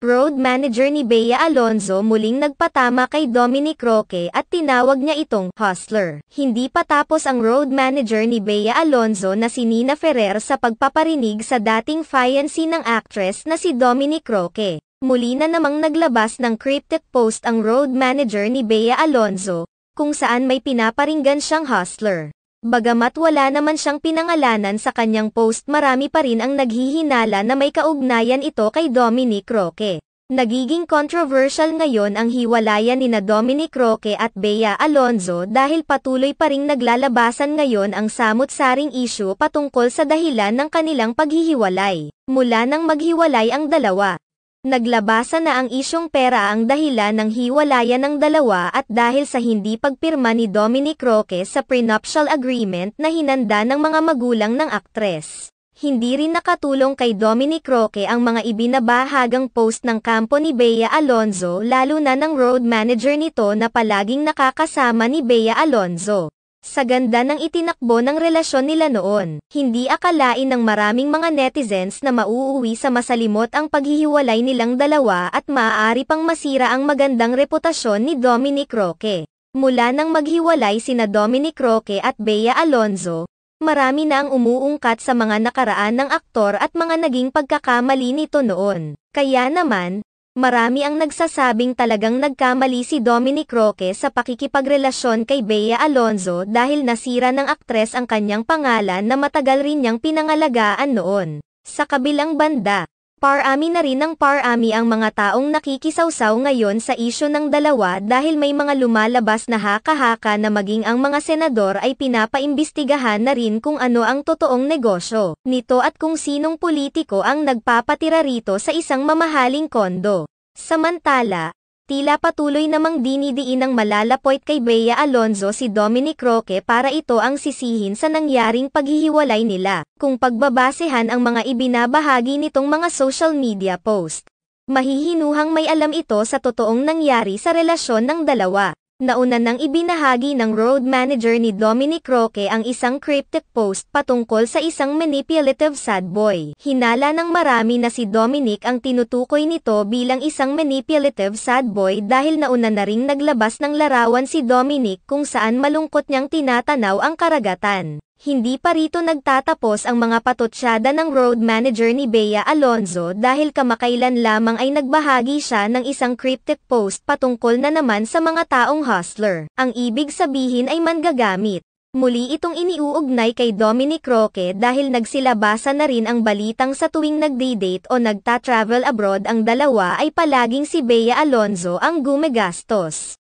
Road manager ni Bea Alonzo muling nagpatama kay Dominic Roque at tinawag niya itong hustler. Hindi pa tapos ang road manager ni Bea Alonzo na si Nina Ferrer sa pagpaparinig sa dating fiancé ng actress na si Dominic Roque. Muli na namang naglabas ng cryptic post ang road manager ni Bea Alonzo, kung saan may pinaparinggan siyang hustler. Bagamat wala naman siyang pinangalanan sa kanyang post, marami pa rin ang naghihinala na may kaugnayan ito kay Dominic Roque. Nagiging controversial ngayon ang hiwalayan nina Dominic Roque at Bea Alonzo dahil patuloy pa ring naglalabasan ngayon ang samut-saring issue patungkol sa dahilan ng kanilang paghihiwalay. Mula nang maghiwalay ang dalawa, naglabasan na ang isyong pera ang dahilan ng hiwalayan ng dalawa at dahil sa hindi pagpirma ni Dominic Roque sa prenuptial agreement na hinanda ng mga magulang ng aktres. Hindi rin nakatulong kay Dominic Roque ang mga ibinabahagang post ng kampo ni Bea Alonzo, lalo na ng road manager nito na palaging nakakasama ni Bea Alonzo. Sa ganda ng itinakbo ng relasyon nila noon, hindi akalain ng maraming mga netizens na mauuwi sa masalimot ang paghihiwalay nilang dalawa at maaari pang masira ang magandang reputasyon ni Dominic Roque. Mula nang maghiwalay sina Dominic Roque at Bea Alonzo, marami na ang umuungkat sa mga nakaraan ng aktor at mga naging pagkakamali nito noon. Kaya naman, marami ang nagsasabing talagang nagkamali si Dominic Roque sa pakikipagrelasyon kay Bea Alonzo dahil nasira ng aktres ang kanyang pangalan na matagal rin niyang pinangalagaan noon. Sa kabilang banda, parami na rin ng parami ang mga taong nakikisawsaw ngayon sa isyu ng dalawa dahil may mga lumalabas na haka-haka na maging ang mga senador ay pinapaimbestigahan na rin kung ano ang totoong negosyo nito at kung sinong politiko ang nagpapatira rito sa isang mamahaling kondo. Samantala, tila patuloy namang dinidiin ng malalapoit kay Bea Alonzo si Dominic Roque para ito ang sisihin sa nangyaring paghihiwalay nila. Kung pagbabasehan ang mga ibinabahagi nitong mga social media post, mahihinuhang may alam ito sa totoong nangyari sa relasyon ng dalawa. Nauna nang ibinahagi ng road manager ni Dominic Roque ang isang cryptic post patungkol sa isang manipulative sad boy. Hinala ng marami na si Dominic ang tinutukoy nito bilang isang manipulative sad boy dahil nauna na ring naglabas ng larawan si Dominic kung saan malungkot niyang tinatanaw ang karagatan. Hindi pa rito nagtatapos ang mga patotsyada ng road manager ni Bea Alonzo dahil kamakailan lamang ay nagbahagi siya ng isang cryptic post patungkol na naman sa mga taong hustler. Ang ibig sabihin ay manggagamit. Muli itong iniuugnay kay Dominic Roque dahil nagsilabasan na rin ang balitang sa tuwing nagdi-date o nagta-travel abroad ang dalawa ay palaging si Bea Alonzo ang gumagastos.